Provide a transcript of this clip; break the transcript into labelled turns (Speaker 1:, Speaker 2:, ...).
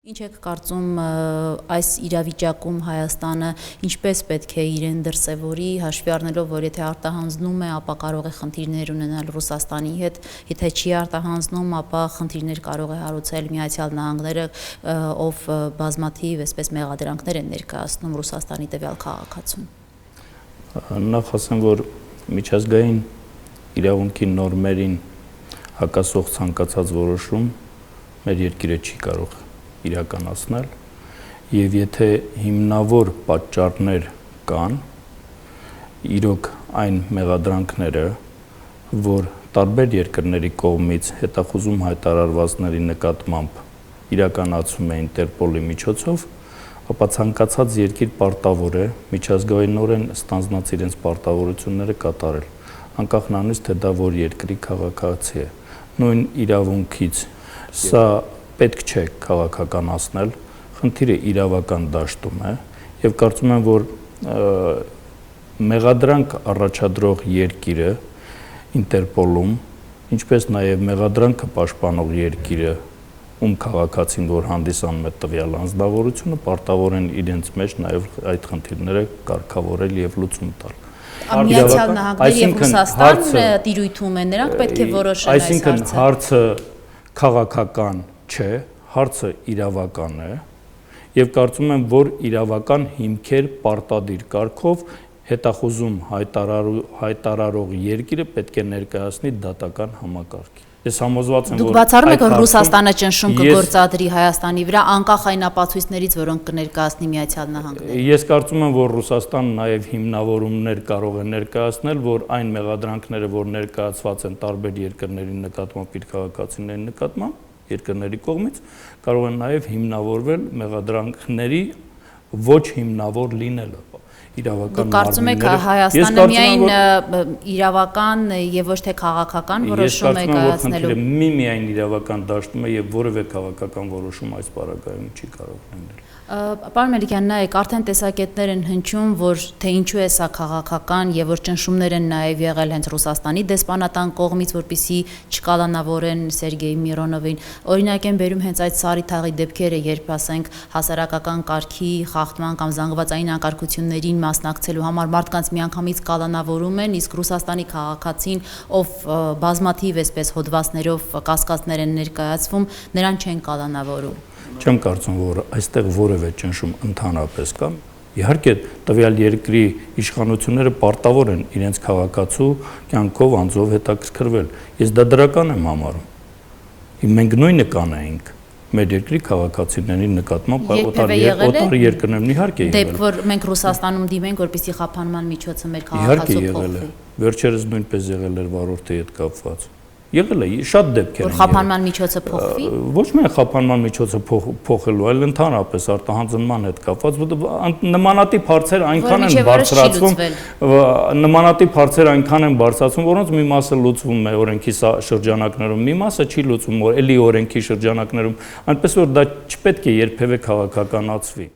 Speaker 1: Ինչ եք կարծում այս իրավիճակում Հայաստանը ինչպես պետք է իրեն դրսևորի, հաշվի առնելով, որ եթե արտահանձնում է, ապա կարող է խնդիրներ ունենալ Ռուսաստանի հետ, եթե չի արտահանձնում, ապա խնդիրներ կարող է հարուցել Միացյալ Նահանգները, ով բազմաթիվ այսպես մեղադրանքներ են ներկայացնում Ռուսաստանի տվյալ քաղաքացուն։
Speaker 2: Նախ ասեմ, որ միջազգային իրավունքի նորմերին հակասող ցանկացած որոշում մեր երկիրը չի կարող իրականացնել, եւ եթե հիմնավոր պատճառներ կան, իրոք այն մեղադրանքները, որ տարբեր երկրների կողմից հետախուզում հայտարարվածների նկատմամբ իրականացում է Ինտերպոլի միջոցով, ապա ցանկացած երկիր պարտավոր է միջազգայինորեն ստանձնած իրենց պարտավորությունները կատարել, անկախ նրանից, թե դա որ երկրի քաղաքացի է։ Նույն իրավունքից սա պետք չէ քաղաքականացնել, խնդիրը իրավական դաշտում է, եւ կարծում եմ, որ մեղադրանք առաջադրող երկիրը Ինտերպոլում, ինչպես նաեւ մեղադրանքը պաշտպանող երկիրը, ում քաղաքացին որ հանդիսանում է տվյալ անձնավորությունը, պարտավոր են իրենց մեջ նաեւ այդ խնդիրները կարգավորել եւ լուծում տալ։
Speaker 1: Միացյալ Նահանգներ եւ Ռուսաստան տիրույթում են, նրանք պետք է որոշեն այս հարցը։
Speaker 2: Այսինքն հարցը քաղաքական չէ, հարցը իրավական է եւ կարծում եմ, որ իրավական հիմքեր պարտադիր կարգով հետախուզում հայտարարող երկիրը պետք է ներկայացնի դատական համակարգի։ Ես համոզված եմ, որ
Speaker 1: դուք բացառում եք, որ Ռուսաստանը ճնշում կգործադրի Հայաստանի վրա, անկախ այն ապացույցներից, որոնք կներկայացնի Միացյալ Նահանգները։
Speaker 2: Ես կարծում եմ, որ Ռուսաստանը նաեւ հիմնավորումներ կարող է ներկայացնել, որ այն մեղադրանքները, որ ներկայացված են տարբեր երկրների նկատմամբ իր քաղաքացիների նկատմամբ երկրների կողմից, կարող են նաեւ հիմնավորվել մեղադրանքների ոչ հիմնավոր լինելը։
Speaker 1: Դուք կարծում եք Հայաստանը միայն իրավական եւ ոչ թե քաղաքական որոշում է կայացնելու։
Speaker 2: Միայն իրավական դաշտում է եւ որևէ քաղաքական որոշում այս պարագայում չի կարող լինել։
Speaker 1: Պարոն Մելիքյան, նայեք, արդեն տեսակետներ են հնչում, որ թե ինչու է սա քաղաքական եւ որ ճնշումներ են նաեւ եղել հենց Ռուսաստանի դեսպանատան կողմից, որպեսզի չկալանավորեն Սերգեյ Միրոնովին։ Օրինակ են բերում հենց այդ Սարի թաղի դեպքերը, երբ ասենք հասարակական կարգի խախտման կամ զանգվածային անկարգություններին մասնակցելու համար մարդկանց միանգամից կալանավորում են, իսկ Ռուսաստանի քաղաքացին, ով բազմաթիվ այսպես հոդվածներով կասկածներ են ներկայացվում, նրան չեն կալանավորում։
Speaker 2: Չեմ կարծում, որ այստեղ որևէ ճնշում ընդհանրապես կա։ Իհարկե, տվյալ երկրի իշխանությունները պարտավոր են իրենց քաղաքացու կյանքով անձով հետաքրքրվել։ Ես դա դրական եմ համարում։ Մենք նույնը կանեինք մեր երկրի քաղաքացիների նկատմամբ օտար երկրներն իհարկե եղել։
Speaker 1: Դեպք որ մենք Ռուսաստանում դիմենք, որպեսզի խափանման միջոցը մեր քաղաքացու փոխվի։
Speaker 2: Վերջերս նույնպես եղել էր վարորդի հետ կապված։ Եղել է շատ դեպքեր են։
Speaker 1: Որ խափանման միջոցը փոխվի։
Speaker 2: Ոչ միայն խափանման միջոցը փոխելու, այլ ընդհանրապես արտահանձնման հետ կապված, նմանատիպ հարցեր այնքան են բարձրացվում, որոնց մի մասը լուծվում է օրենքի շրջանակներում, մի մասը չի լուծվում, էլի օրենքի շրջանակներում, այնպես որ դա չպետք է երբևէ քաղաքականացվի։